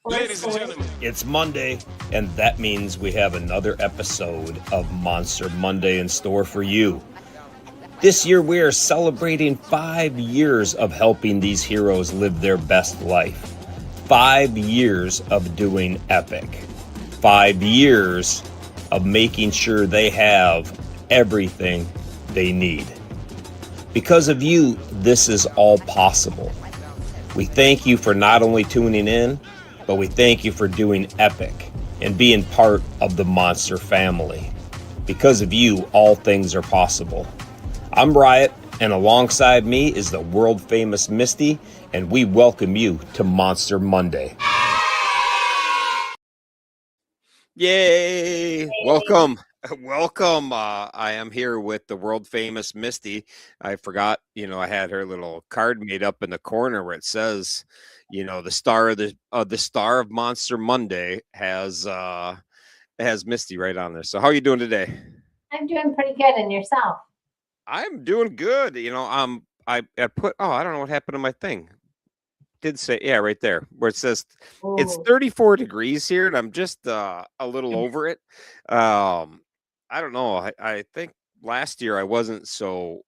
Ladies and gentlemen, It's Monday, and that means we have another episode of Monster Monday in store for you. This year, we are celebrating 5 years of helping these heroes live their best life. 5 years of doing epic. 5 years of making sure they have everything they need. Because of you, this is all possible. We thank you for not only tuning in, but we thank you for doing epic and being part of the Monster family. Because of you, all things are possible. I'm Riot, and alongside me is the world famous Misty, and we welcome you to Monster Monday. Yay! Welcome. Welcome. I am here with the world famous Misty. I forgot, I had her little card made up in the corner where it says, the star of Monster Monday has Misty right on there. So how are you doing today? I'm doing pretty good. And yourself? I'm doing good. I put, I don't know what happened to my thing. Did say, yeah, right there where it says it's 34 degrees here, and I'm just a little over it. I don't know. I think last year I wasn't so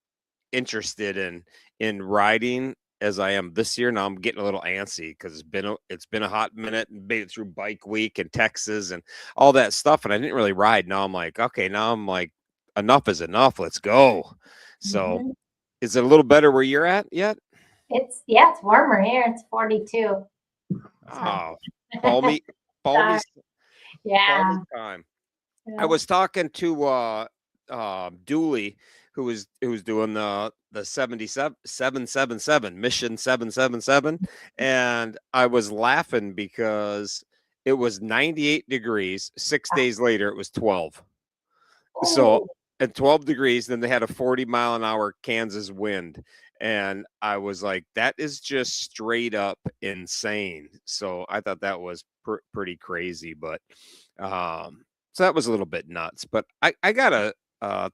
interested in riding as I am this year. Now I'm getting a little antsy because it's been a hot minute, and made it through bike week in Texas and all that stuff, and I didn't really ride. Now I'm like, okay, now I'm like, enough is enough. Let's go. So, is it a little better where you're at yet? It's warmer here. It's 42. Oh, balmy Yeah. time. Yeah. I was talking to Dooley, who was doing the 777 mission 777, and I was laughing because it was 98 degrees. 6 days later, it was 12. So at 12 degrees, then they had a 40-mile-an-hour Kansas wind. And I was like, that is just straight up insane. So I thought that was pretty crazy. But so that was a little bit nuts. But I got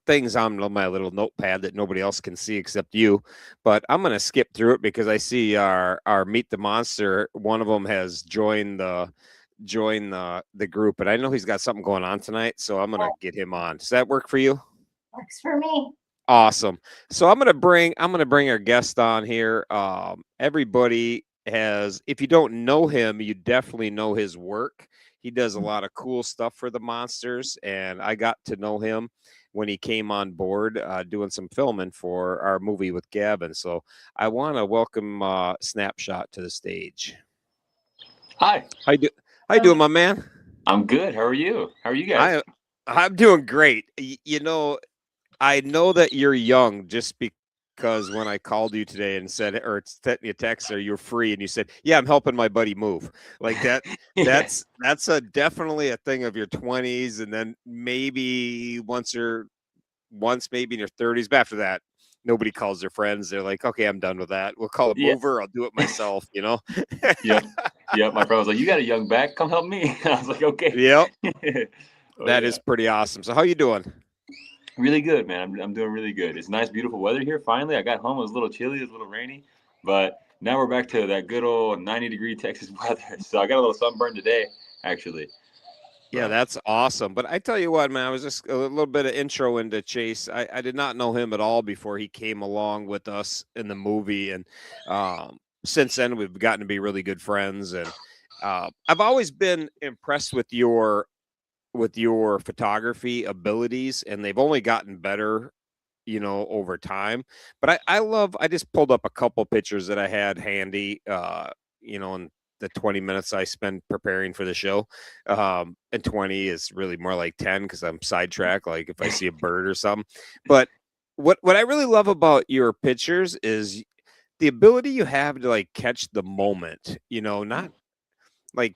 things on my little notepad that nobody else can see except you. But I'm going to skip through it because I see our Meet the Monster. One of them has joined the group, and I know he's got something going on tonight. So I'm going to get him on. Does that work for you? Works for me. Awesome. So I'm gonna bring our guest on here. Everybody has, if you don't know him, you definitely know his work. He does a lot of cool stuff for the Monsters, and I got to know him when he came on board doing some filming for our movie with Gavin. So I want to welcome Snapshot to the stage. Hi. How you doing, my man? I'm good. How are you? How are you guys? I'm doing great. I know that you're young just because when I called you today and said, or sent you a text, or you're free, and you said, yeah, I'm helping my buddy move. Like that, that's definitely a thing of your 20s. And then maybe once maybe in your 30s, but after that, nobody calls their friends. They're like, okay, I'm done with that. We'll call a mover. I'll do it myself, Yep. My friend was like, you got a young back. Come help me. I was like, okay. Yep. That is pretty awesome. So how you doing? Really good, man. I'm doing really good. It's nice, beautiful weather here. Finally, I got home. It was a little chilly, it was a little rainy, but now we're back to that good old 90-degree Texas weather. So I got a little sunburn today, actually. Yeah, that's awesome. But I tell you what, man, I was just a little bit of intro into Chase. I did not know him at all before he came along with us in the movie. And since then, we've gotten to be really good friends. And I've always been impressed with your photography abilities, and they've only gotten better, over time. But I just pulled up a couple pictures that I had handy, in the 20 minutes I spend preparing for the show. And 20 is really more like 10 because I'm sidetracked, like if I see a bird or something. But what I really love about your pictures is the ability you have to like catch the moment, not like,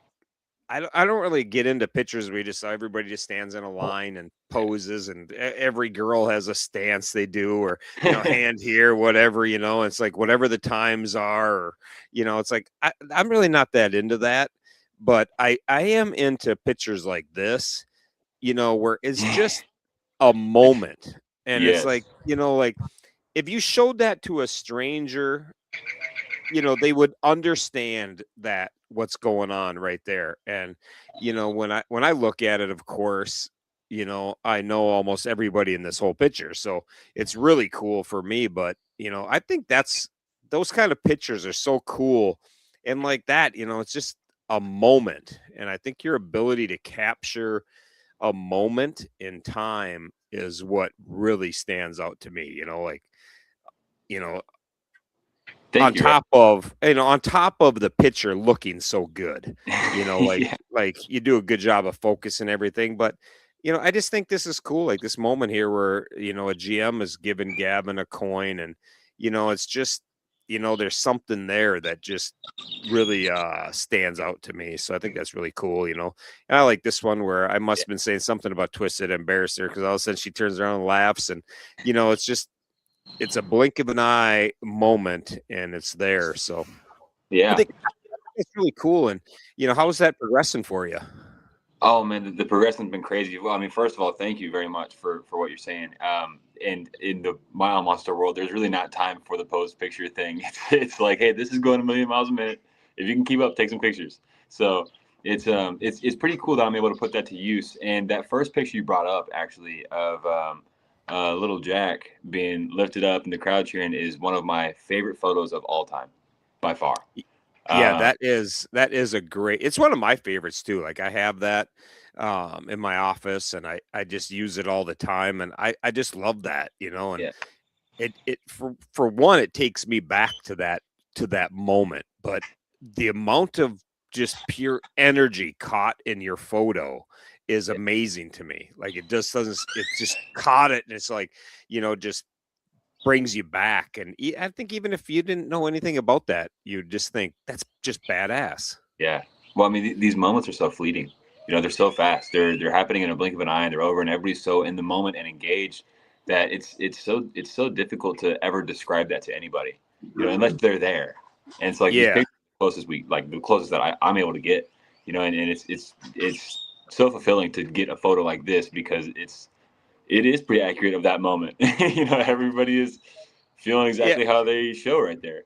I don't really get into pictures where everybody just stands in a line and poses, and every girl has a stance they do, or hand here, whatever, it's like whatever the times are, or it's like I'm really not that into that, but I am into pictures like this, where it's just a moment, and it's like like if you showed that to a stranger, they would understand that what's going on right there. And when I look at it, of course, I know almost everybody in this whole picture, so it's really cool for me. But I think those kind of pictures are so cool, and like that, it's just a moment. And I think your ability to capture a moment in time is what really stands out to me. Like, you know Thank on you. Right. top of on top of the picture looking so good, like Yeah. you do a good job of focus and everything. But I just think this is cool, like this moment here where a GM is giving Gavin a coin. And it's just there's something there that just really stands out to me. So I think that's really cool. And I like this one where I must have been saying something about Twisted and embarrassed her, because all of a sudden she turns around and laughs. And it's a blink of an eye moment, and it's there. So I Yeah. think it's really cool. And how is that progressing for you? Oh man, the progression's been crazy. Well, I mean, first of all, thank you very much for what you're saying. And in the mile monster world, there's really not time for the pose picture thing. It's like, hey, this is going a million miles a minute. If you can keep up, take some pictures. So it's pretty cool that I'm able to put that to use. And that first picture you brought up, actually, of little Jack being lifted up and the crowd cheering, is one of my favorite photos of all time, by far. Yeah, Uh, that is a great, it's one of my favorites too. Like I have that in my office, and I just use it all the time. And I just love that. And yeah, it for one, it takes me back to that moment. But the amount of just pure energy caught in your photo is yeah, amazing to me. Like it just doesn't, it just caught it, and it's like, just brings you back. And I think even if you didn't know anything about that, you just think that's just badass. yeah. Well, I mean, these moments are so fleeting. They're so fast. They're happening in a blink of an eye, and they're over, and everybody's so in the moment and engaged that it's so difficult to ever describe that to anybody. Unless they're there. And it's like these Yeah. pictures, the closest that I'm able to get. And it's so fulfilling to get a photo like this, because it is pretty accurate of that moment. Everybody is feeling Yeah. exactly how they show right there.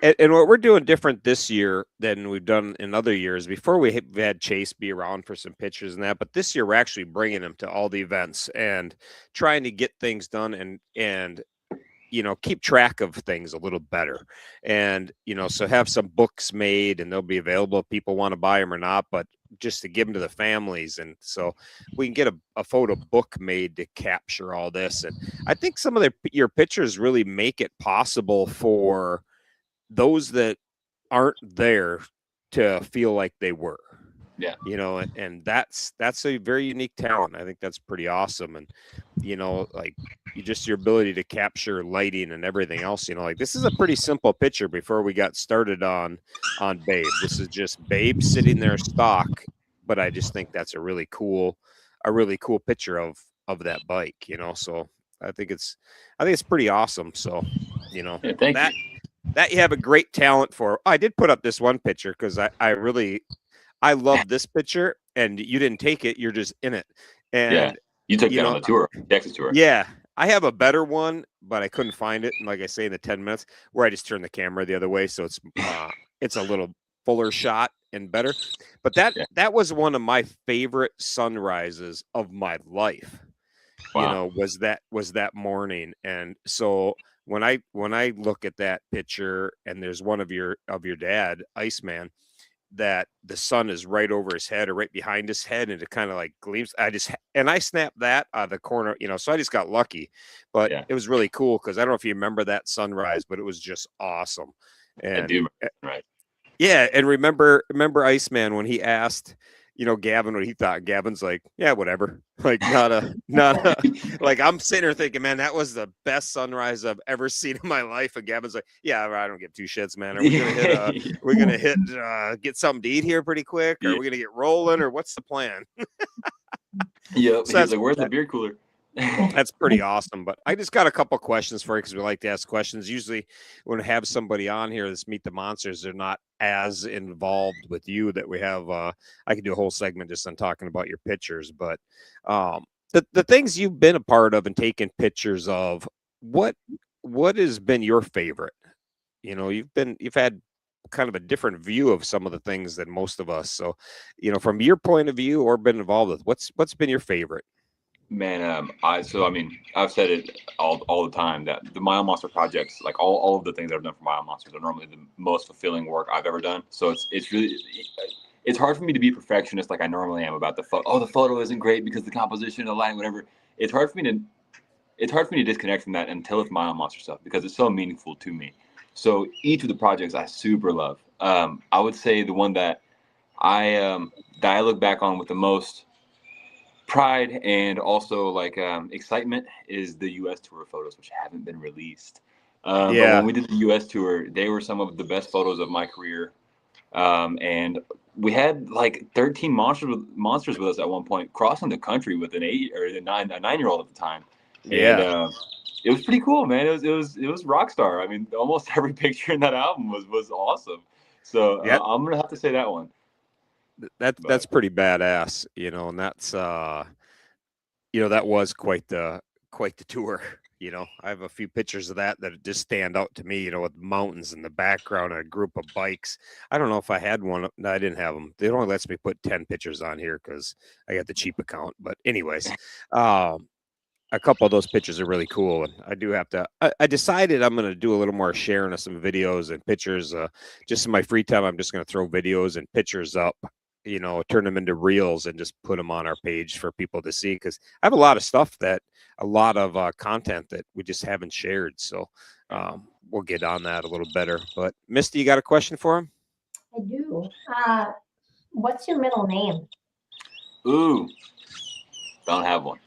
And what we're doing different this year than we've done in other years, before we had Chase be around for some pictures and that, but this year we're actually bringing him to all the events and trying to get things done, and keep track of things a little better. And so have some books made, and they'll be available if people want to buy them or not, but just to give them to the families. And so we can get a photo book made to capture all this. And I think some of your pictures really make it possible for those that aren't there to feel like they were. Yeah. And that's a very unique talent. I think that's pretty awesome. And like your ability to capture lighting and everything else. Like this is a pretty simple picture before we got started on Babe. This is just Babe sitting there stock, but I just think that's a really cool picture of that bike. So I think it's pretty awesome. So Yeah, thank you. that you have a great talent for. I did put up this one picture because I love this picture, and you didn't take it. You're just in it. Yeah, And, you took you that on know, the tour, Texas tour. yeah, I have a better one, but I couldn't find it. And like I say, in the 10 minutes where I just turn the camera the other way. So it's a little fuller shot and better. But Yeah. that was one of my favorite sunrises of my life. Wow. Was that morning. And so when I look at that picture, and there's one of your dad, Iceman, that the sun is right over his head or right behind his head, and it kind of like gleams. I snapped that out of the corner, so I just got lucky. But Yeah, it was really cool because I don't know if you remember that sunrise, but it was just awesome. I And do. Right. yeah, and remember Iceman when he asked, Gavin what he thought. Gavin's like, yeah, whatever. Like not a like, I'm sitting there thinking, man, that was the best sunrise I've ever seen in my life. And Gavin's like, yeah, I don't give two shits, man. Are we gonna hit get something to eat here pretty quick? Or are Yeah. we gonna get rolling, or what's the plan? Yep. So He was like, "Where's the beer cooler?" that's pretty awesome. But I just got a couple questions for you, because we like to ask questions. Usually when we have somebody on here that's Meet the Monsters, they're not as involved with you that we have. I could do a whole segment just on talking about your pictures. But the things you've been a part of and taken pictures of, what what has been your favorite? You know, you've had kind of a different view of some of the things than most of us. So, you know, from your point of view or been involved with, what's been your favorite? Man, I mean, I've said it all the time that the Mile Monster projects, like all of the things that I've done for Mile Monsters, are normally the most fulfilling work I've ever done. So it's really it's hard for me to be perfectionist like I normally am about the photo. Oh, the photo isn't great because the composition, the lighting, whatever. It's hard for me to disconnect from that until it's Mile Monster stuff because it's so meaningful to me. So each of the projects I super love. I would say the one that I look back on with the most pride and also like excitement is the U.S. tour photos, which haven't been released. But when Yeah, we did the U.S. tour, they were some of the best photos of my career. And we had like 13 monsters with us at one point, crossing the country with an 9-year-old at the time, and yeah, it was pretty cool, man. It was rock star. I mean, almost every picture in that album was awesome. So yeah. I'm gonna have to say that one. That's But pretty badass, you know, and that's you know, that was quite the tour. You know, I have a few pictures of that just stand out to me. You know, with mountains in the background and a group of bikes. I don't know if I had one. No, I didn't have them. It only lets me put 10 pictures on here because I got the cheap account. But anyways, um, a couple of those pictures are really cool, and I do have to. I decided I'm going to do a little more sharing of some videos and pictures. Just in my free time, I'm just going to throw videos and pictures up. You know, turn them into reels and just put them on our page for people to see. Because I have a lot of stuff a lot of content that we just haven't shared. So we'll get on that a little better. But Misty, you got a question for him? I do. What's your middle name? ooh, don't have one.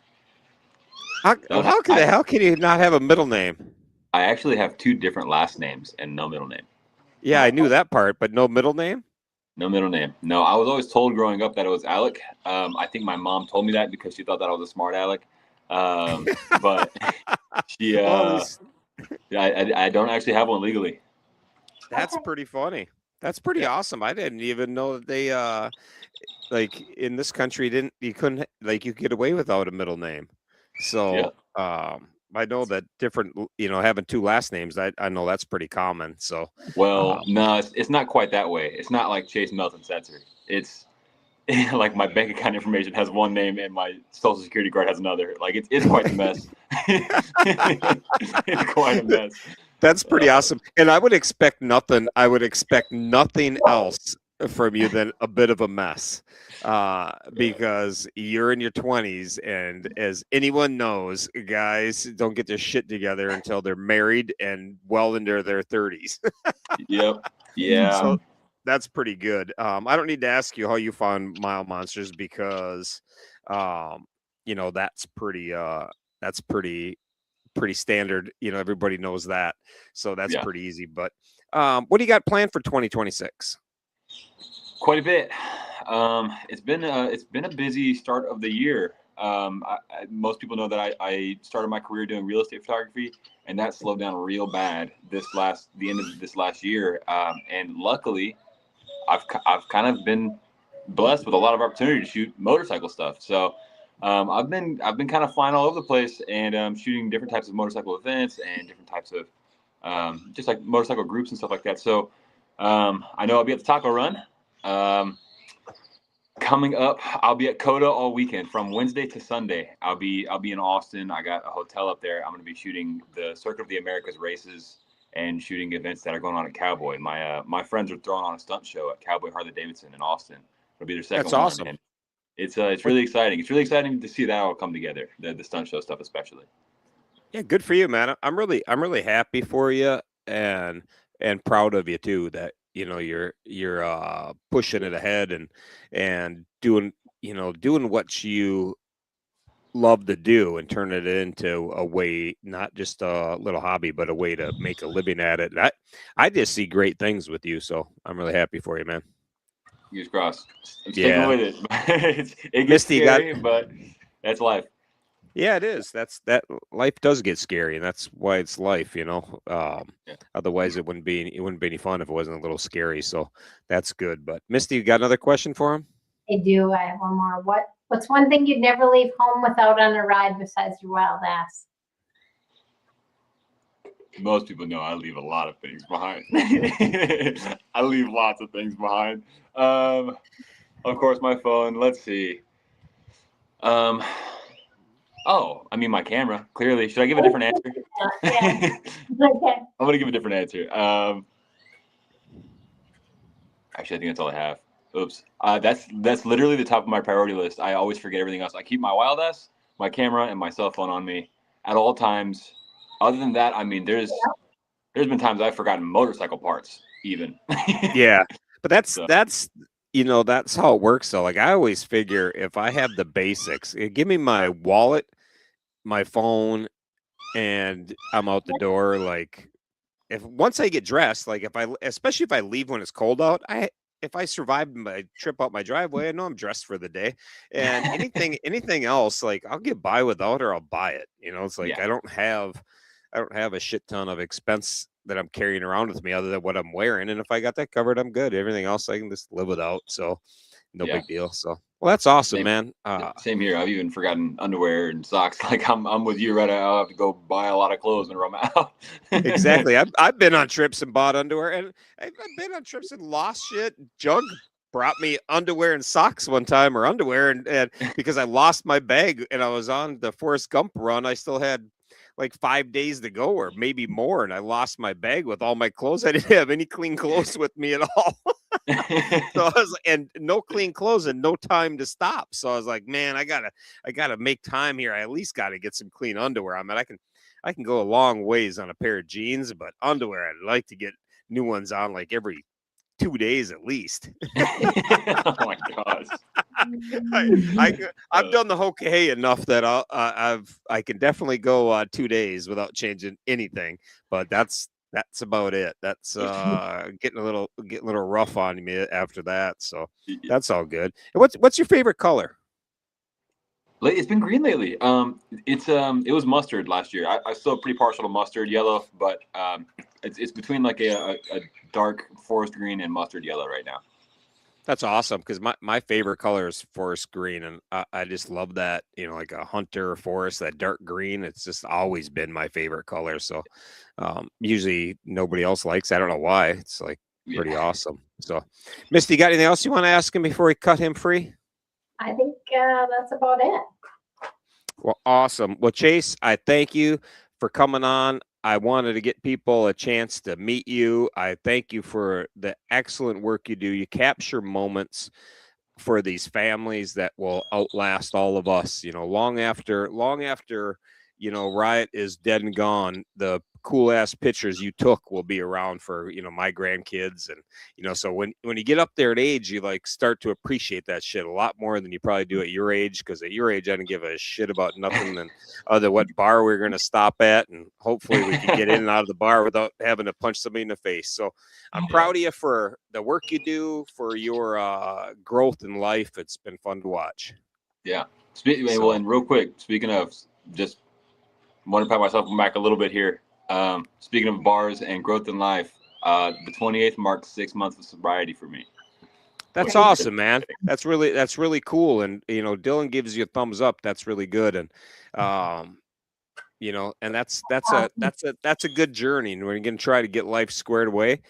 Don't have. How can the hell can you not have a middle name? I actually have two different last names and no middle name. Yeah, I knew that part, but no middle name. No middle name. No, I was always told growing up that it was Alec. I think my mom told me that because she thought that I was a smart Alec. But she, Well, at least I don't actually have one legally. that's Okay. pretty funny. That's pretty Yeah. awesome. I didn't even know that they like in this country didn't you couldn't like you could get away without a middle name. Yeah. So I know that different you know having two last names I know that's pretty common. So Well, um no, it's not quite that way. It's not like Chase Melton Setzer. It's like my bank account information has one name and my social security card has another. Like it's quite the mess. It's quite a mess. that's pretty Uh, awesome. And I would expect nothing else from you than a bit of a mess. Because you're in your 20s, and as anyone knows, guys don't get their shit together until they're married and well into their 30s. yep. Yeah. So that's pretty good. I don't need to ask you how you found Mile Monsters because um, you know, that's pretty standard. You know, everybody knows that. So that's Yeah. pretty easy. But what do you got planned for 2026? Quite a bit. It's been a busy start of the year. Most people know that I started my career doing real estate photography, and that slowed down real bad the end of this last year. And luckily, I've kind of been blessed with a lot of opportunity to shoot motorcycle stuff. So I've been kind of flying all over the place and shooting different types of motorcycle events and different types of just like motorcycle groups and stuff like that. So I know I'll be at the Taco Run. Um, Coming up, I'll be at Coda all weekend from Wednesday to Sunday. I'll be in Austin. I got a hotel up there. I'm going to be shooting the Circuit of the Americas races and shooting events that are going on at Cowboy. My friends are throwing on a stunt show at Cowboy Harley Davidson in Austin. It'll be their That's second one, awesome. and it's really exciting. It's really exciting to see that all come together. The stunt show stuff, especially. Yeah, good for you, man. I'm really happy for you and proud of you too that you know you're pushing it ahead and doing you know doing what you love to do and turn it into a way not just a little hobby but a way to make a living at it. I just see great things with you, so I'm really happy for you, man. Fingers crossed. I'm sticking Yeah, with it. It gets Misty, you got scary, but that's life. yeah, it is. That life does get scary, and that's why it's life, you know. Yeah. Otherwise, it wouldn't be any fun if it wasn't a little scary. So that's good. But Misty, you got another question for him? I do. I have one more. What's one thing you'd never leave home without on a ride besides your wild ass? most people know I leave a lot of things behind. I leave lots of things behind. Of course, my phone. Let's see. Um, oh, I mean my camera. Clearly, should I give a different answer? Yeah. Okay. I'm gonna give a different answer. Actually, I think that's all I have. Oops. That's literally the top of my priority list. I always forget everything else. I keep my wild ass, my camera, and my cell phone on me at all times. Other than that, I mean, there's been times I've forgotten motorcycle parts even. Yeah, but that's So, that's that's how it works though. Like I always figure if I have the basics, give me my wallet, my phone, and I'm out the door. Like if once I get dressed, like especially if I leave when it's cold out, if I survive my trip out my driveway, I know I'm dressed for the day. And anything else, like I'll get by without or I'll buy it. It's like yeah. I don't have a shit ton of expense that I'm carrying around with me other than what I'm wearing. And if I got that covered, I'm good. Everything else I can just live without. So no Yeah. big deal. So well, that's awesome, Same, man. same here. I've even forgotten underwear and socks. Like I'm with you, right? I'll have to go buy a lot of clothes and I'm out. Exactly. I've been on trips and bought underwear, and I've been on trips and lost shit. Jug brought me underwear and socks one time, or underwear, and because I lost my bag and I was on the Forrest Gump run, I still had like 5 days to go, or maybe more, and I lost my bag with all my clothes. I didn't have any clean clothes with me at all. So I was, and no clean clothes and no time to stop. So I was like, man, I gotta make time here. I at least gotta get some clean underwear. I mean, I can go a long ways on a pair of jeans, but underwear, I'd like to get new ones on like every 2 days at least. Oh my gosh. I've done the whole hey enough that I can definitely go 2 days without changing anything, but that's about it. That's getting a little rough on me after that. So that's all good. And what's your favorite color? It's been green lately. It was mustard last year. I still pretty partial to mustard yellow, but it's between like a dark forest green and mustard yellow right now. That's awesome because my favorite color is forest green, and I just love that. Like a hunter forest, that dark green. It's just always been my favorite color. So usually nobody else likes. I don't know why. It's like pretty awesome. So, Misty, got anything else you want to ask him before we cut him free? I think that's about it. Well, awesome. Well, Chase, I thank you for coming on. I wanted to get people a chance to meet you. I thank you for the excellent work you do. You capture moments for these families that will outlast all of us. Long after Riot is dead and gone, the cool ass pictures you took will be around for my grandkids. And so when you get up there in age, you like start to appreciate that shit a lot more than you probably do at your age, because at your age I didn't give a shit about nothing than other what bar we are going to stop at, and hopefully we can get in and out of the bar without having to punch somebody in the face. So I'm proud of you for the work you do, for your growth in life. It's been fun to watch. Yeah. Well, and real quick, speaking of, just want to pat myself back a little bit here. Speaking of bars and growth in life, the 28th marked 6 months of sobriety for me. That's awesome, man. That's really cool. And Dylan gives you a thumbs up. That's really good. And and that's a good journey. And when you're gonna try to get life squared away,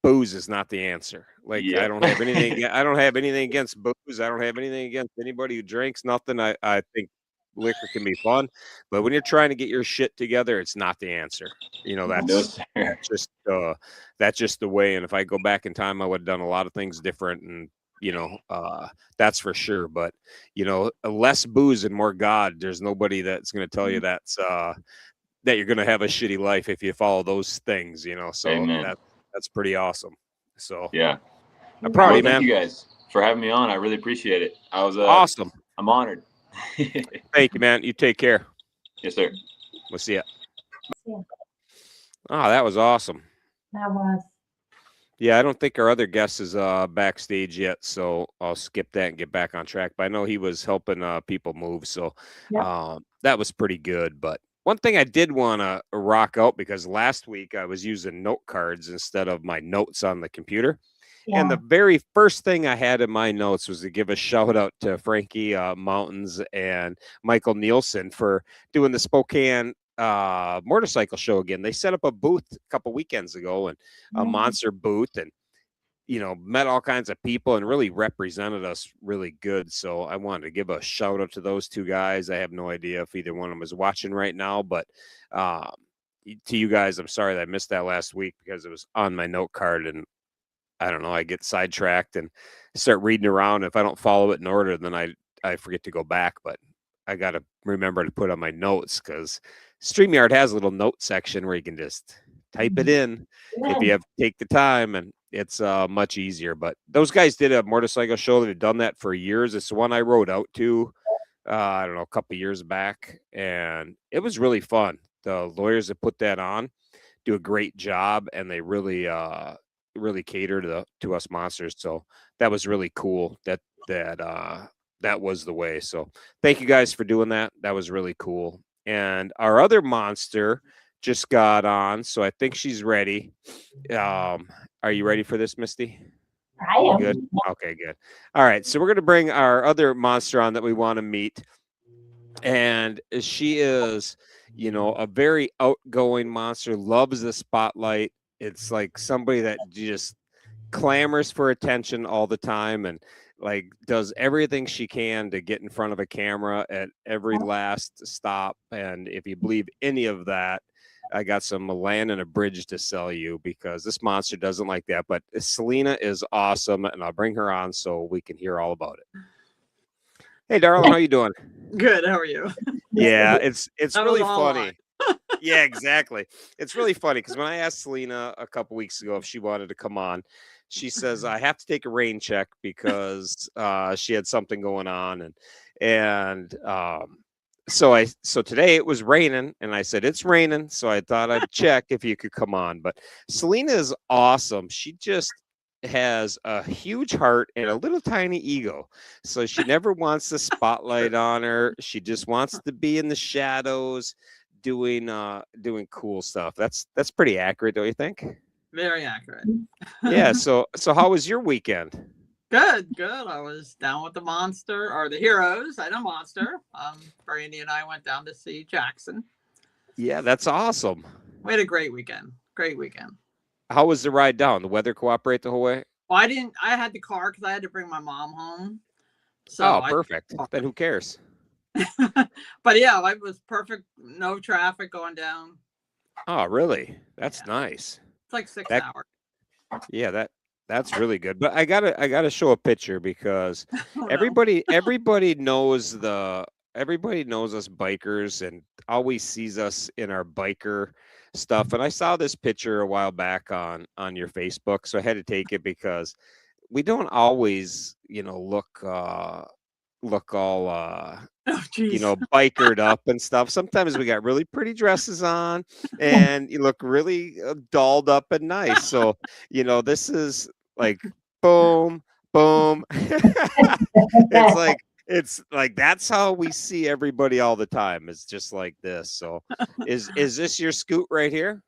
booze is not the answer. Like I don't have anything. I don't have anything against booze. I don't have anything against anybody who drinks. Nothing. I think liquor can be fun, but when you're trying to get your shit together, it's not the answer. That's just the way. And if I go back in time, I would have done a lot of things different. And that's for sure. But less booze and more God. There's nobody that's going to tell you that you're going to have a shitty life if you follow those things. So Amen. that's pretty awesome. So yeah, I'm proud of you, man. Thank you guys for having me on. I really appreciate it. I was awesome. I'm honored. Thank you, man. You take care. Yes, sir. We'll see ya. Yeah. Oh, that was awesome. That was. Yeah, I don't think our other guest is backstage yet, so I'll skip that and get back on track. But I know he was helping people move, so that was pretty good. But one thing I did want to rock out, because last week I was using note cards instead of my notes on the computer. Yeah. And the very first thing I had in my notes was to give a shout out to Frankie Mountains and Michael Nielsen for doing the Spokane motorcycle show again. They set up a booth a couple weekends ago, and a monster booth, and met all kinds of people and really represented us really good. So I wanted to give a shout out to those two guys. I have no idea if either one of them is watching right now, but to you guys, I'm sorry that I missed that last week because it was on my note card, and I don't know, I get sidetracked and start reading around. If I don't follow it in order, then I forget to go back, but I got to remember to put on my notes because StreamYard has a little note section where you can just type it in if you have to take the time, and it's much easier. But those guys did a motorcycle show. They've done that for years. It's the one I rode out to, I don't know, a couple years back, and it was really fun. The lawyers that put that on do a great job, and they really cater to us monsters. So that was really cool. That was the way. So thank you guys for doing that. That was really cool. And our other monster just got on, so I think she's ready. Are you ready for this, Misty? I am. Good. Okay, good. All right, so we're going to bring our other monster on that we want to meet, and she is, a very outgoing monster. Loves the spotlight. It's like somebody that just clamors for attention all the time, and like does everything she can to get in front of a camera at every last stop. And if you believe any of that, I got some land and a bridge to sell you, because this monster doesn't like that. But Selena is awesome, and I'll bring her on so we can hear all about it. Hey, darling, how you doing? Good. How are you? Yeah, it's That really was all funny. Yeah, exactly. It's really funny because when I asked Selena a couple weeks ago if she wanted to come on, she says I have to take a rain check because she had something going on, and so today it was raining, and I said it's raining, so I thought I'd check if you could come on. But Selena is awesome. She just has a huge heart and a little tiny ego, so she never wants the spotlight on her. She just wants to be in the shadows doing cool stuff. That's pretty accurate, don't you think? Very accurate. Yeah. So how was your weekend? Good. I was down with the monster or the heroes. I know monster. Brandy and I went down to see Jackson. Yeah, that's awesome. We had a great weekend. How was the ride down? The weather cooperate the whole way? Well, I had the car because I had to bring my mom home. So perfect. Then who cares? But yeah, it was perfect. No traffic going down. Oh, really? That's nice. It's like 6 hours. Yeah, that's really good. But I gotta show a picture because Oh, no. everybody knows everybody knows us bikers and always sees us in our biker stuff. And I saw this picture a while back on your Facebook, so I had to take it because we don't always, look all Oh, geez. bikered up and stuff. Sometimes we got really pretty dresses on and you look really dolled up and nice. So, this is like boom, boom. It's like that's how we see everybody all the time. It's just like this. So is this your scoot right here?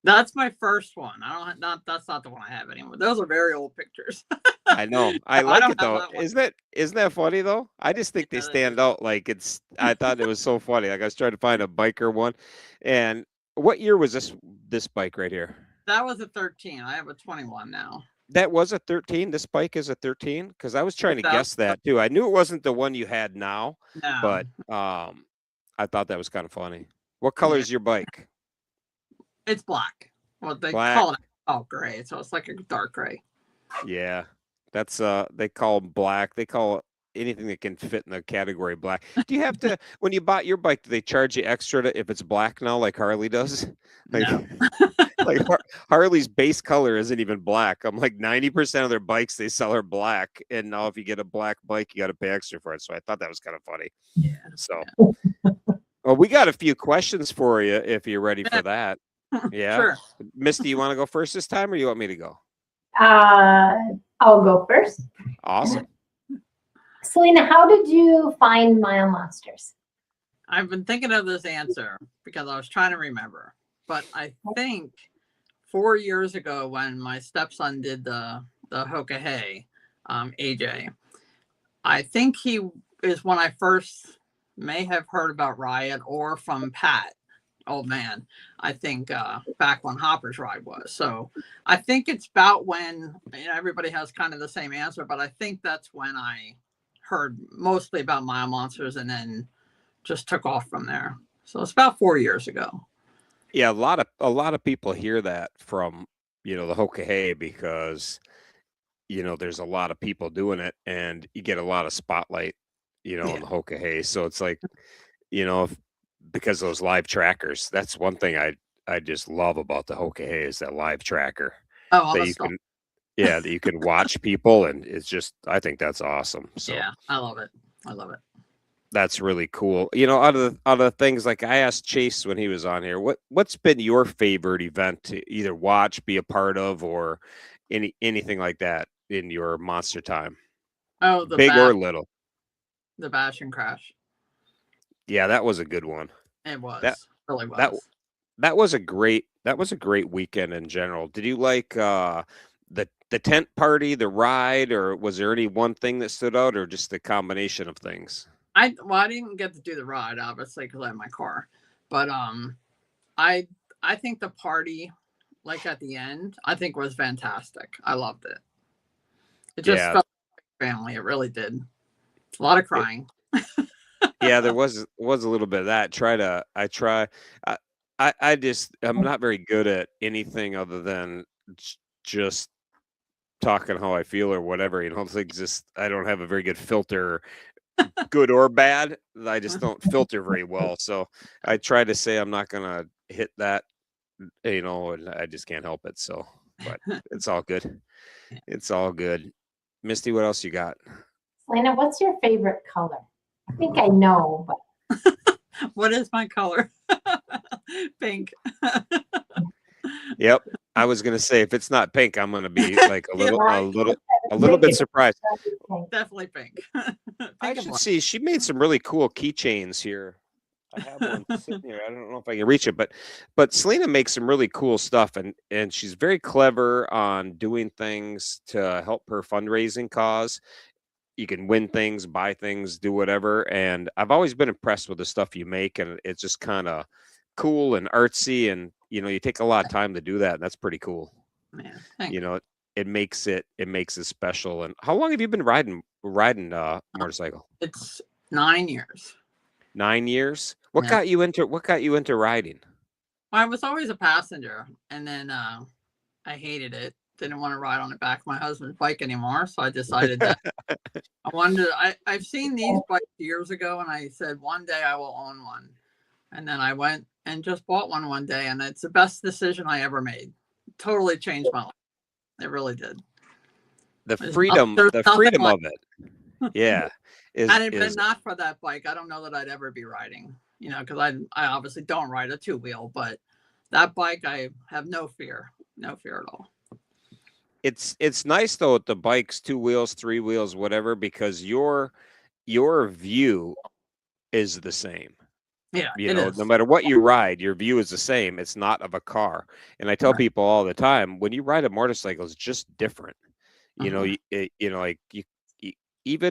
That's my first one. That's not the one I have anymore. Those are very old pictures. I know. I No, like don't it have though. that one. Isn't that funny though? I just think they Yeah, that stand out. Like I thought it was so funny. Like I was trying to find a biker one. And what year was this bike right here? That was a 13. I have a 21 now. That was a 13. This bike is a 13 because I was trying to That- guess that too. I knew it wasn't the one you had now, No. but I thought that was kind of funny. What color is your bike? It's black. Well, they Black. call it gray, so it's like a dark gray. Yeah, that's they call 'em black. They call anything that can fit in the category black. Do you have to when you bought your bike? Do they charge you extra if it's black now, like Harley does? Like, No. like Harley's base color isn't even black. I'm like 90% of their bikes they sell are black, and now if you get a black bike, you got to pay extra for it. So I thought that was kind of funny. Yeah. So, well, we got a few questions for you if you're ready for that. Yeah, Sure. Misty, you want to go first this time, or you want me to go? I'll go first. Awesome. Selena, how did you find Mile Monsters? I've been thinking of this answer because I was trying to remember, but I think 4 years ago when my stepson did the Hoka Hey, AJ, I think he is when I first may have heard about Riot or from Pat. old man. I think back when Hopper's ride was. So I think it's about when, everybody has kind of the same answer, but I think that's when I heard mostly about Mile Monsters and then just took off from there. So it's about 4 years ago. Yeah, a lot of people hear that from, the Hoka because, there's a lot of people doing it and you get a lot of spotlight, on the Hoka. So it's like, because those live trackers, that's one thing I just love about the Hoka is that live tracker Oh, all that the you stuff. can, that you can watch people, and it's just, I think that's awesome. So Yeah, I love it. I love it. that's really cool. Out of the things, like I asked Chase when he was on here, what's been your favorite event to either watch, be a part of, or anything like that in your monster time, Oh, big or little? the Bash and Crash. Yeah, that was a good one. It was. That Really that was. that was a great weekend in general. Did you like the tent party, the ride, or was there any one thing that stood out, or just the combination of things? I didn't get to do the ride, obviously, because I had my car. But I think the party, like at the end, I think was fantastic. I loved it. It just felt like family. It really did. A lot of crying. Yeah, there was a little bit of that. I'm not very good at anything other than just talking how I feel or whatever. It's like I don't have a very good filter, good or bad. I just don't filter very well. So I try to say I'm not gonna hit that, and I just can't help it. So, but it's all good. It's all good. Misty, what else you got? Selena, what's your favorite color? I think I know, but What is my color? Pink. Yep. I was gonna say, if it's not pink, I'm gonna be like a little Right. bit surprised. Definitely pink. I should see. She made some really cool keychains here. I have one sitting here. I don't know if I can reach it, but Selena makes some really cool stuff, and she's very clever on doing things to help her fundraising cause. You can win things, buy things, do whatever, and I've always been impressed with the stuff you make, and it's just kind of cool and artsy, and you take a lot of time to do that, and that's pretty cool. Man, thank you. It makes it special. And how long have you been riding motorcycle? It's 9 years. 9 years. What Yeah. got you into riding? I was always a passenger, and then I hated it. Didn't want to ride on the back of my husband's bike anymore, so I decided that I wanted to. I've seen these bikes years ago, and I said one day I will own one. And then I went and just bought one day, and it's the best decision I ever made. Totally changed my life. It really did. The freedom of it. Yeah. Had it been not for that bike, I don't know that I'd ever be riding. Because I obviously don't ride a two-wheel, but that bike, I have no fear at all. It's nice though with the bikes, 2 wheels, 3 wheels, whatever, because your view is the same. Yeah, no matter what you ride, your view is the same. It's not of a car. And I tell people all the time, when you ride a motorcycle, it's just different. Even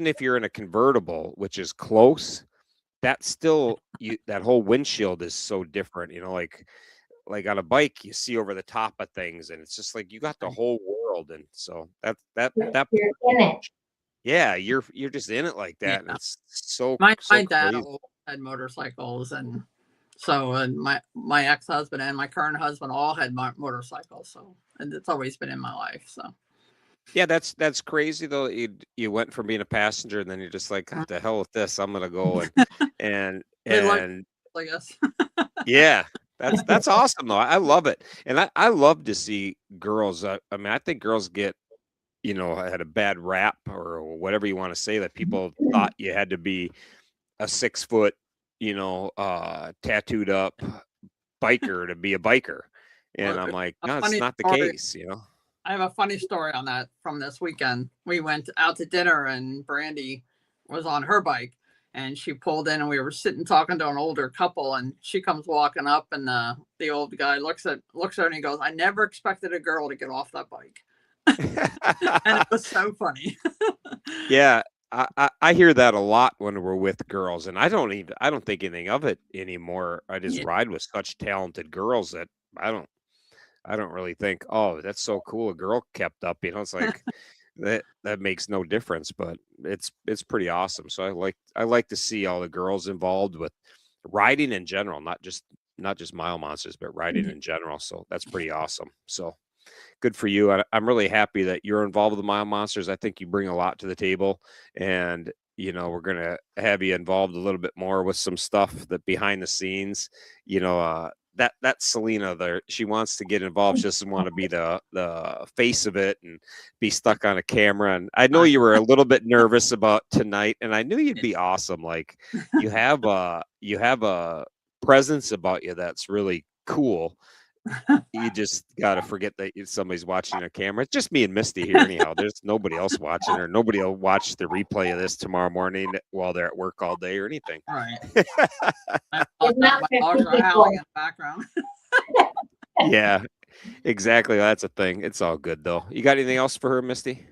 if you're in a convertible, which is close, that's still that whole windshield is so different. Like on a bike, you see over the top of things, and it's just like you got the whole world. And so that you're in it. Yeah, you're just in it like that. Yeah. And it's so my so dad crazy. had motorcycles, and my ex-husband and my current husband all had motorcycles, and it's always been in my life. So Yeah, that's crazy though. You went from being a passenger, and then you're just like, "God, the hell with this! I'm gonna go and I guess. yeah, that's awesome though. I love it, and I love to see girls. I mean, I think girls get had a bad rap or whatever you want to say, that people thought you had to be a 6 foot, tattooed up biker to be a biker, and I'm like, no, it's not the case. I have a funny story on that from this weekend. We went out to dinner, and Brandy was on her bike, and she pulled in, and we were sitting talking to an older couple, and she comes walking up, and the old guy looks at her and he goes, "I never expected a girl to get off that bike." And it was so funny. Yeah, I hear that a lot when we're with girls, and I don't think anything of it anymore. I just Yeah. ride with such talented girls that I don't I don't really think, oh, that's so cool. A girl kept up, it's like that makes no difference, but it's pretty awesome. So I like to see all the girls involved with riding in general, not just mile monsters, but riding in general. So that's pretty awesome. So good for you. I'm really happy that you're involved with the Mile Monsters. I think you bring a lot to the table, and we're gonna have you involved a little bit more with some stuff that behind the scenes. That Selena there, she wants to get involved. She doesn't want to be the face of it and be stuck on a camera. And I know you were a little bit nervous about tonight, and I knew you'd be awesome. Like you have a presence about you that's really cool. You just got to forget that somebody's watching a camera. It's just me and Misty here, anyhow. There's nobody else watching, or nobody will watch the replay of this tomorrow morning while they're at work all day or anything. Right. I thought that my dogs are howling in the background. Yeah, exactly. That's a thing. It's all good though. You got anything else for her, Misty?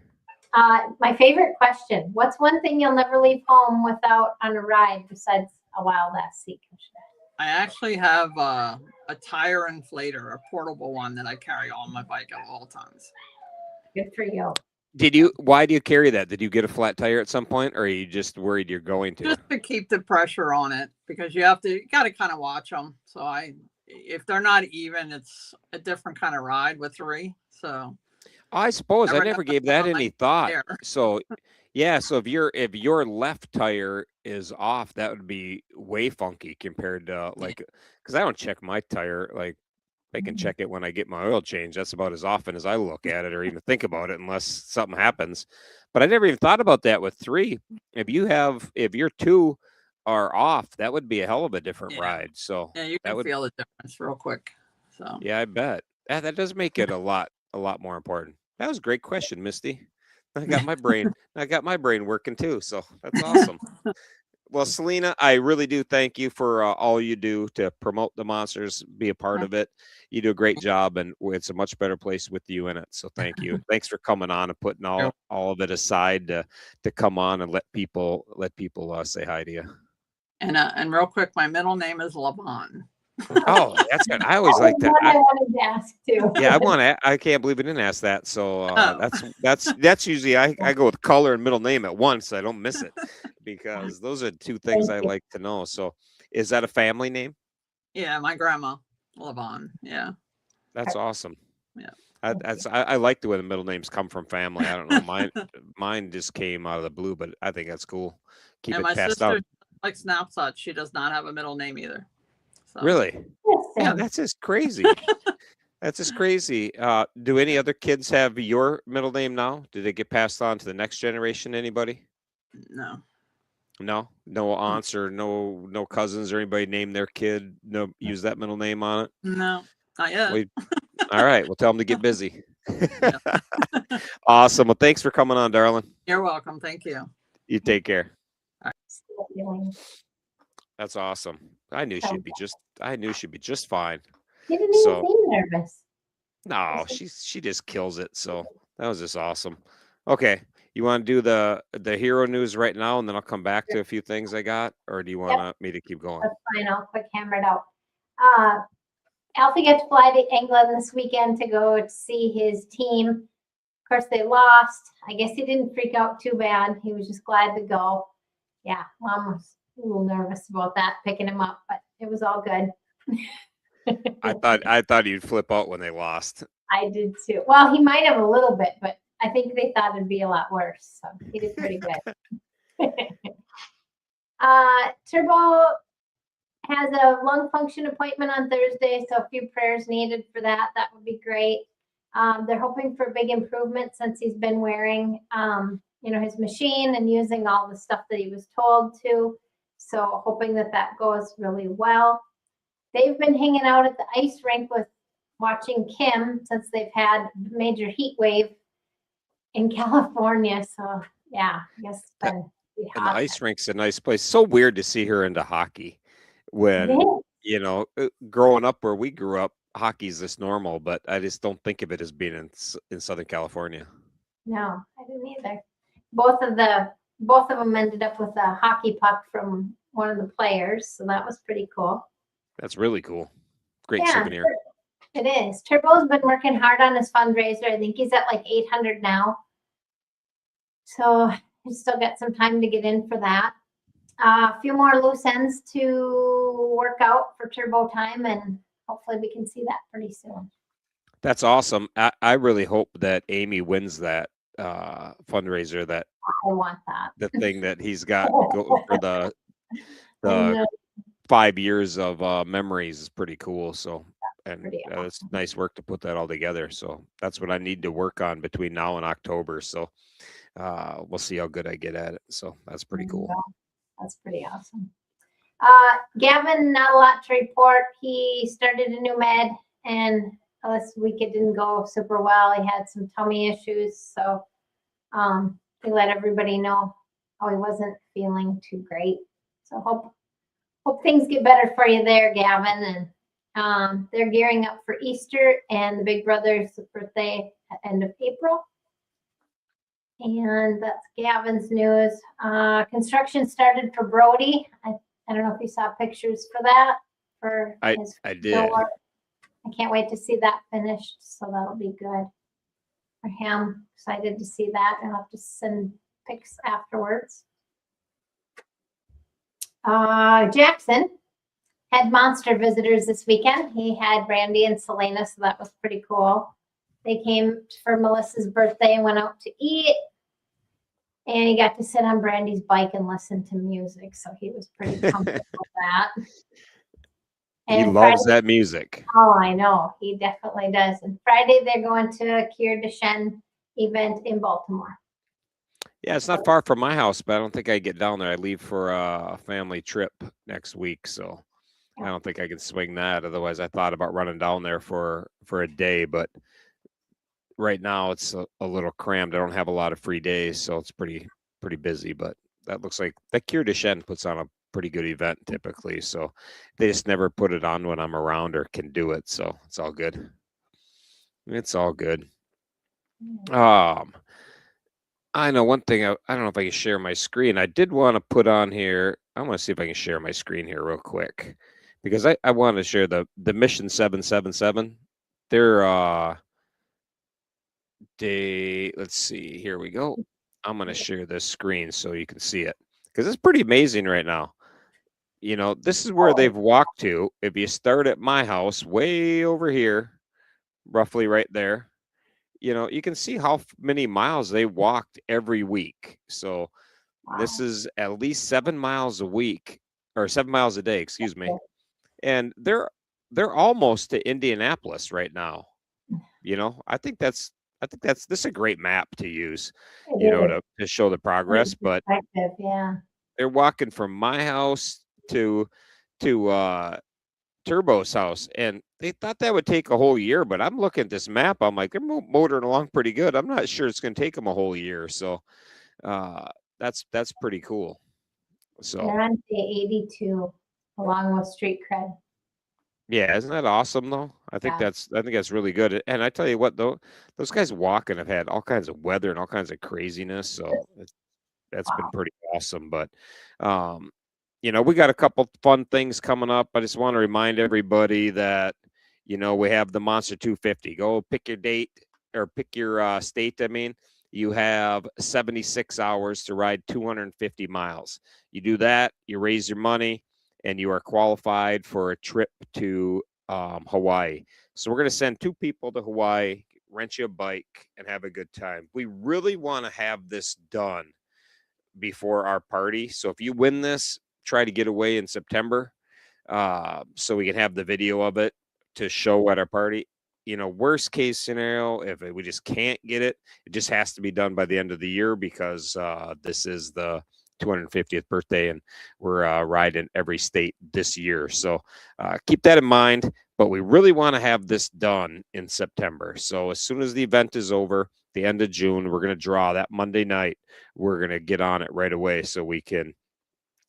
My favorite question: what's one thing you'll never leave home without on a ride besides a wild ass sea cushion? I actually have a tire inflator, a portable one that I carry on my bike at all times. Good for you. Why do you carry that? Did you get a flat tire at some point, or are you just worried you're going to? Just to keep the pressure on it, because you got to kind of watch them. So if they're not even, it's a different kind of ride with 3. So I suppose I never gave that any thought. So yeah, so if your left tire is off, that would be way funky compared to because I don't check my tire. Like I can check it when I get my oil change. That's about as often as I look at it or even think about it, unless something happens. But I never even thought about that with 3. If your 2 are off, that would be a hell of a different ride. So yeah, you can feel the difference real quick. So yeah, I bet that does make it a lot more important. That was a great question, Misty. I got my brain working too. So that's awesome. Well, Selena, I really do thank you for all you do to promote the monsters, be a part of it. You do a great job, and it's a much better place with you in it. So thank you. Thanks for coming on and putting all of it aside to come on and let people say hi to you. And real quick, my middle name is Lavon. Oh, that's good. I always like that. I wanted to ask too. Yeah, I can't believe I didn't ask that. So that's usually I go with color and middle name at once. So I don't miss it because those are 2 things I like to know. So is that a family name? Yeah, my grandma Lavon. Yeah, that's awesome. Yeah, I like the way the middle names come from family. I don't know, mine just came out of the blue, but I think that's cool. Keep and it my passed sister down. like Snapshot. She does not have a middle name either. So. Really? Yeah, that's just crazy. That's just crazy. Do any other kids have your middle name now? Did it get passed on to the next generation? Anybody? No. No aunts or no cousins or anybody name their kid use that middle name on it? No, not yet. All right, we'll tell them to get busy. Awesome. Well, thanks for coming on, darling. You're welcome. Thank you. You take care. Feeling. That's awesome. I knew she'd be just fine. You didn't even seem nervous. No, she just kills it. So that was just awesome. Okay. You want to do the hero news right now, and then I'll come back to a few things I got, or do you want me to keep going? That's fine. I'll quick hammer it out. Alfie got to fly to England this weekend to go to see his team. Of course, they lost. I guess he didn't freak out too bad. He was just glad to go. Yeah, Mom was a little nervous about that, picking him up, but it was all good. I thought you'd flip out when they lost. I did too. Well, he might have a little bit, but I think they thought it'd be a lot worse. So he did pretty good. Turbo has a lung function appointment on Thursday, so a few prayers needed for that. That would be great. They're hoping for a big improvement since he's been wearing, his machine and using all the stuff that he was told to. So hoping that goes really well. They've been hanging out at the ice rink watching Kim since they've had major heat wave in California. So yeah, I guess it's been and the ice rink's a nice place. So weird to see her into hockey when, growing up where we grew up, hockey's this normal, but I just don't think of it as being in Southern California. No, I didn't either. Both of the both of them ended up with a hockey puck from one of the players. So that was pretty cool. That's really cool. Great Yeah, souvenir. it is. Turbo's been working hard on his fundraiser. I think he's at like 800 now. So he's still got some time to get in for that. A few more loose ends to work out for Turbo time, and hopefully we can see that pretty soon. That's awesome. I really hope that Amy wins that fundraiser, that I want that. the thing that he's got go for the I know. 5 years of memories is pretty cool. So, and pretty it's nice work to put that all together. So that's what I need to work on between now and October. So we'll see how good I get at it. So that's pretty cool. That's pretty awesome. Gavin, not a lot to report. He started a new med, and this week it didn't go super well. He had some tummy issues, so he let everybody know how he wasn't feeling too great. So hope things get better for you there, Gavin. And they're gearing up for Easter and the big brother's birthday at end of April. And that's Gavin's news. Construction started for Brody. I don't know if you saw pictures for that. I did. Door. I can't wait to see that finished. So that'll be good for him. Excited to see that. I'll have to send pics afterwards. Jackson had monster visitors this weekend. He had Brandy and Selena, so that was pretty cool. They came for Melissa's birthday and went out to eat. And he got to sit on Brandy's bike and listen to music. So he was pretty comfortable with that. And he loves that music. Oh, I know. He definitely does. And Friday, they're going to a Kier Deshen event in Baltimore. Yeah, it's not far from my house, but I don't think I get down there. I leave for a family trip next week. So I don't think I can swing that. Otherwise, I thought about running down there for a day, but right now it's a little crammed. I don't have a lot of free days, so it's pretty busy. But that looks like that Kier Deshen puts on a pretty good event typically. So they just never put it on when I'm around or can do it. So it's all good. It's all good. I know one thing. I don't know if I can share my screen. I did want to put on here. I want to see if I can share my screen here real quick because I want to share the Mission 777. Let's see. Here we go. I'm going to share this screen so you can see it because it's pretty amazing right now. You know, this is where they've walked to. If you start at my house way over here, roughly right there, you know, you can see how many miles they walked every week. So this is at least 7 miles a week or 7 miles a day, excuse me. And they're almost to Indianapolis right now. You know, I think this is a great map to use, you know, to show the progress. But yeah, they're walking from my house to Turbo's house, and they thought that would take a whole year. But I'm looking at this map. I'm like, they're motoring along pretty good. I'm not sure it's going to take them a whole year. So that's pretty cool. So they're on day 82 along with street cred. Yeah, isn't that awesome though? I think that's really good. And I tell you what though, those guys walking have had all kinds of weather and all kinds of craziness. So that's been pretty awesome. But you know, we got a couple fun things coming up. I just want to remind everybody that, you know, we have the Monster 250. Go pick your date or pick your state. I mean, you have 76 hours to ride 250 miles. You do that, you raise your money, and you are qualified for a trip to Hawaii. So we're going to send 2 people to Hawaii, rent you a bike, and have a good time. We really want to have this done before our party. So if you win this, try to get away in September so we can have the video of it to show at our party. You know, worst case scenario, if we just can't get it, it just has to be done by the end of the year because this is the 250th birthday and we're riding every state this year. So keep that in mind, but we really want to have this done in September. So as soon as the event is over, the end of June, we're going to draw that Monday night. We're going to get on it right away so we can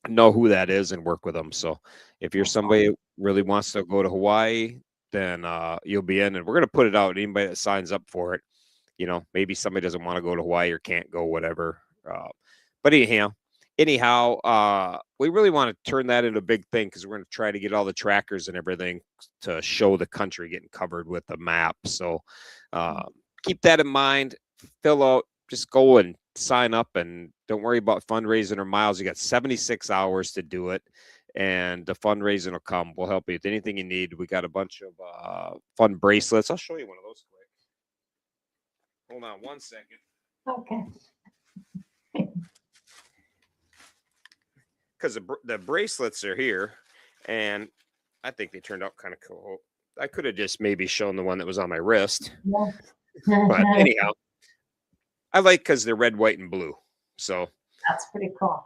know who that is and work with them. So if you're somebody who really wants to go to Hawaii, then you'll be in, and we're going to put it out. Anybody that signs up for it, you know, maybe somebody doesn't want to go to Hawaii or can't go, whatever. But anyhow, we really want to turn that into a big thing because we're going to try to get all the trackers and everything to show the country getting covered with a map. So keep that in mind. Fill out, just go and sign up, and don't worry about fundraising or miles. You got 76 hours to do it, and the fundraising will come. We'll help you with anything you need. We got a bunch of fun bracelets. I'll show you one of those quick. Hold on 1 second. Okay. Because the bracelets are here, and I think they turned out kind of cool. I could have just maybe shown the one that was on my wrist. Yeah. But anyhow, I like because they're red, white, and blue. So That's pretty cool.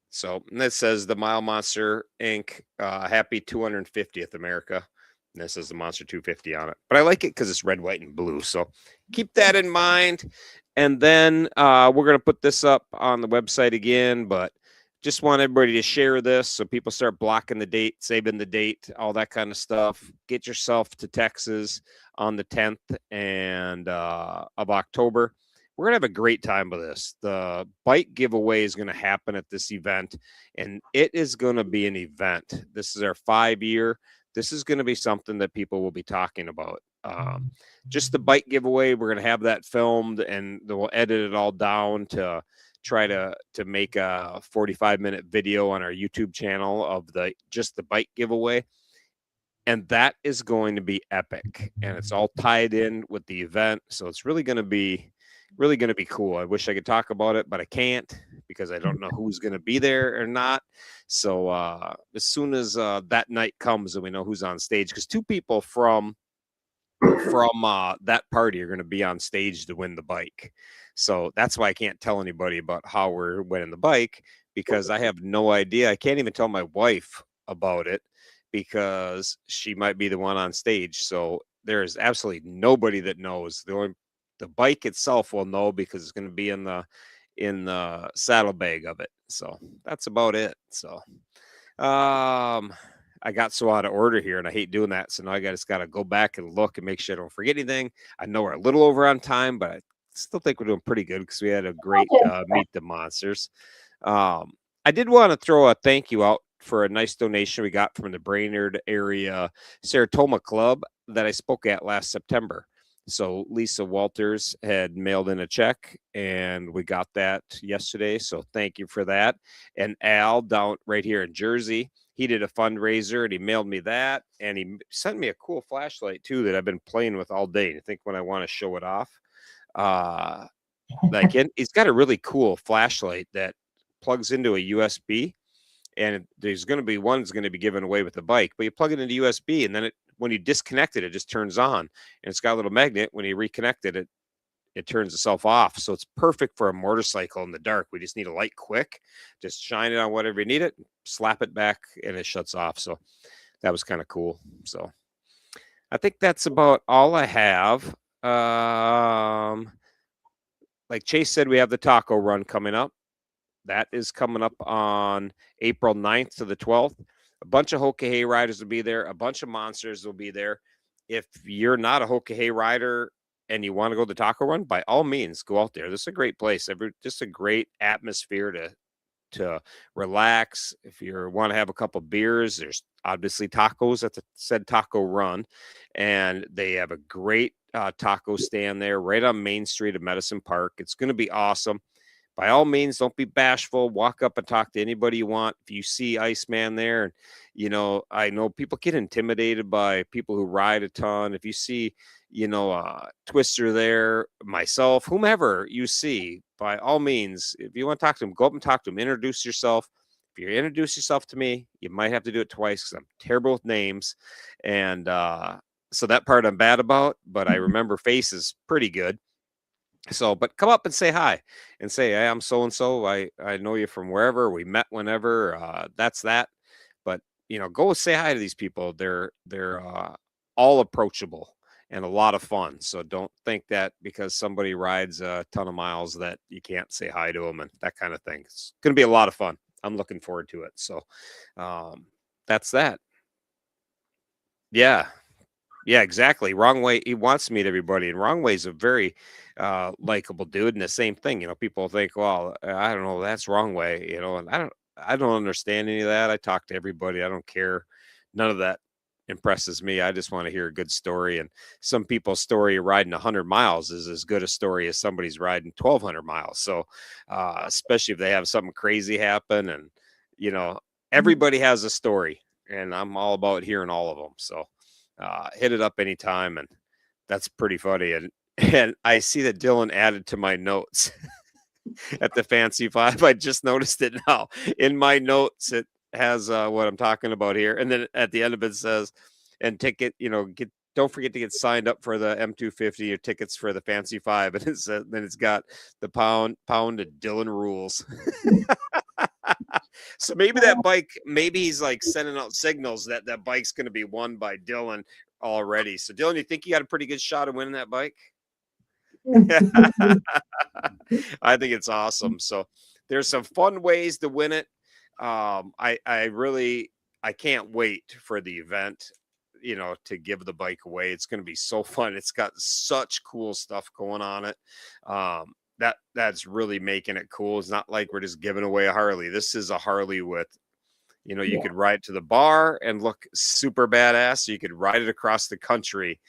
So, and that says the Mile Monster Inc. Happy 250th America. And this says the Monster 250 on it. But I like it because it's red, white, and blue. So keep that in mind. And then we're going to put this up on the website again. But just want everybody to share this so people start blocking the date, saving the date, all that kind of stuff. Get yourself to Texas on the 10th of October. We're going to have a great time with this. The bike giveaway is going to happen at this event, and it is going to be an event. This is our 5-year. This is going to be something that people will be talking about. Just the bike giveaway, we're going to have that filmed, and we'll edit it all down to try to make a 45-minute video on our YouTube channel of just the bike giveaway. And that is going to be epic, and it's all tied in with the event. So it's really going to be cool. I wish I could talk about it, but I can't because I don't know who's going to be there or not. So as soon as that night comes and we know who's on stage, because 2 people from that party are going to be on stage to win the bike. So that's why I can't tell anybody about how we're winning the bike, because I have no idea. I can't even tell my wife about it because she might be the one on stage. So there is absolutely nobody that knows. The bike itself will know because it's going to be in the saddlebag of it. So that's about it. So I got so out of order here, and I hate doing that. So now I just got to go back and look and make sure I don't forget anything. I know we're a little over on time, but I still think we're doing pretty good because we had a great Meet the Monsters. I did want to throw a thank you out for a nice donation we got from the Brainerd area Saratoga Club that I spoke at last September. So Lisa Walters had mailed in a check, and we got that yesterday. So thank you for that. And Al down right here in Jersey, he did a fundraiser, and he mailed me that. And he sent me a cool flashlight too that I've been playing with all day. I think when I want to show it off, he's got a really cool flashlight that plugs into a USB. And there's going to be one that's going to be given away with the bike, but you plug it into USB, and then when you disconnect it, it just turns on, and it's got a little magnet. When you reconnect it, it turns itself off. So it's perfect for a motorcycle in the dark. We just need a light quick, just shine it on whatever you need it, slap it back, and it shuts off. So that was kind of cool. So I think that's about all I have. Like Chase said, we have the taco run coming up. That is coming up on April 9th to the 12th. A bunch of Hoka riders will be there. A bunch of monsters will be there. If you're not a Hoka rider and you want to go to the taco run, by all means, go out there. This is a great place. Just a great atmosphere to relax. If you want to have a couple beers, there's obviously tacos at the said taco run. And they have a great taco stand there right on Main Street of Medicine Park. It's going to be awesome. By all means, don't be bashful. Walk up and talk to anybody you want. If you see Iceman there, and I know people get intimidated by people who ride a ton. If you see, Twister there, myself, whomever you see, by all means, if you want to talk to them, go up and talk to them. Introduce yourself. If you introduce yourself to me, you might have to do it twice because I'm terrible with names, and so that part I'm bad about. But I remember faces pretty good. So, but come up and say hi and say, hey, I'm so-and-so. I know you from wherever. We met whenever. That's that. But, go say hi to these people. They're all approachable and a lot of fun. So don't think that because somebody rides a ton of miles that you can't say hi to them and that kind of thing. It's going to be a lot of fun. I'm looking forward to it. So that's that. Yeah. Yeah, exactly. Wrong Way, he wants to meet everybody, and Wrong Way is a very likable dude. And the same thing, people think, well, I don't know, that's Wrong Way, and I don't understand any of that. I talk to everybody. I don't care. None of that impresses me. I just want to hear a good story. And some people's story riding 100 miles is as good a story as somebody's riding 1,200 miles. So, especially if they have something crazy happen, and everybody has a story, and I'm all about hearing all of them. So hit it up anytime, and that's pretty funny. And I see that Dylan added to my notes at the Fancy Five. I just noticed it now. In my notes, it has what I'm talking about here, and then at the end of it says, "And ticket, don't forget to get signed up for the M250 or tickets for the Fancy Five." And then it's got the pound of Dylan rules. So maybe that bike, maybe he's like sending out signals that that bike's going to be won by Dylan already. So Dylan, you think you got a pretty good shot of winning that bike? I think it's awesome. So there's some fun ways to win it. I can't wait for the event, to give the bike away. It's going to be so fun. It's got such cool stuff going on it. That's really making it cool. It's not like we're just giving away a Harley. This is a Harley with, you could ride to the bar and look super badass. You could ride it across the country,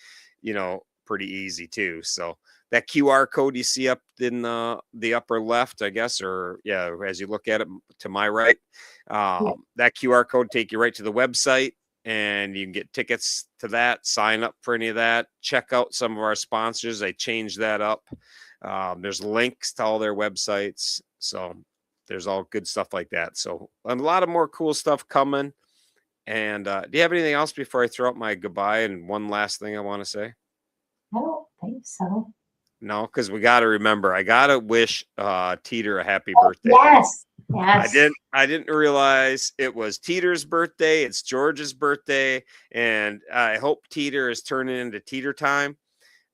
pretty easy too. So that QR code you see up in the upper left, I guess, or yeah, as you look at it to my right, that QR code take you right to the website, and you can get tickets to that, sign up for any of that, check out some of our sponsors. I changed that up. There's links to all their websites. So there's all good stuff like that. So a lot of more cool stuff coming. And do you have anything else before I throw out my goodbye? And one last thing I want to say? I don't think so. No, because we got to remember, I got to wish Teeter a happy birthday. Yes. Yes. I didn't realize it was Teeter's birthday. It's George's birthday. And I hope Teeter is turning into Teeter time.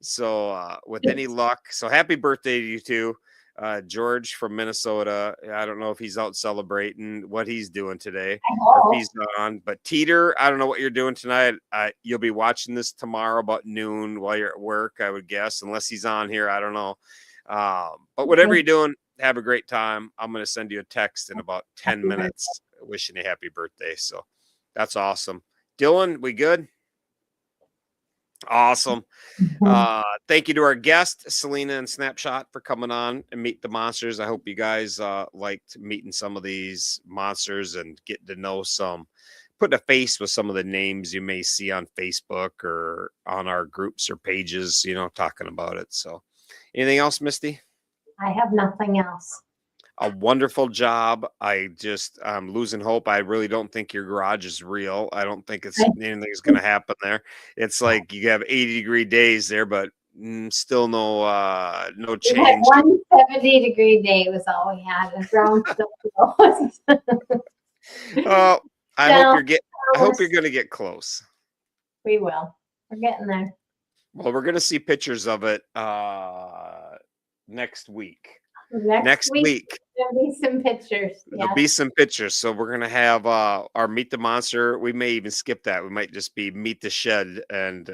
So with any luck, so happy birthday to you too. George from Minnesota. I don't know if he's out celebrating, what he's doing today, or if he's on. But Teeter, I don't know what you're doing tonight. You'll be watching this tomorrow about noon while you're at work, I would guess, unless he's on here. I don't know. But whatever you're doing, have a great time. I'm going to send you a text in about 10 minutes wishing you a happy birthday. So that's awesome. Dylan, we good? Awesome. Thank you to our guest, Selena and Snapshot, for coming on and meet the monsters. I hope you guys liked meeting some of these monsters and getting to know putting a face with some of the names you may see on Facebook or on our groups or pages, talking about it. So anything else, Misty? I have nothing else. A wonderful job. I'm losing hope. I really don't think your garage is real. I don't think anything's going to happen there. It's like you have 80-degree days there, but still no change. We had 170-degree day was all we had. The ground still closed. I hope you're going to get close. We will. We're getting there. Well, we're going to see pictures of it next week. Next week. There'll be some pictures. There'll be some pictures. So we're going to have our Meet the Monster. We may even skip that. We might just be Meet the Shed and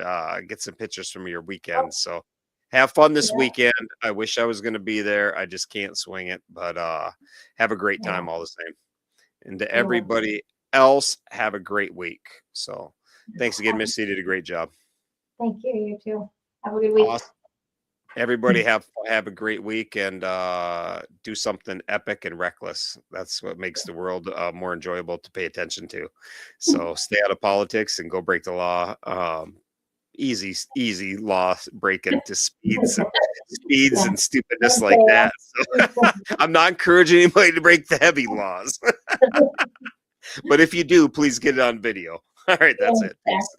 get some pictures from your weekend. So have fun this weekend. I wish I was going to be there. I just can't swing it. But have a great time all the same. And to everybody else, have a great week. So thanks again, Missy. You did a great job. Thank you. You too. Have a good week. Awesome. Everybody have a great week, and do something epic and reckless. That's what makes the world more enjoyable to pay attention to. So stay out of politics and go break the law. Easy law breaking to speeds and stupidness like that. So I'm not encouraging anybody to break the heavy laws. But if you do, please get it on video. All right, that's it. Peace.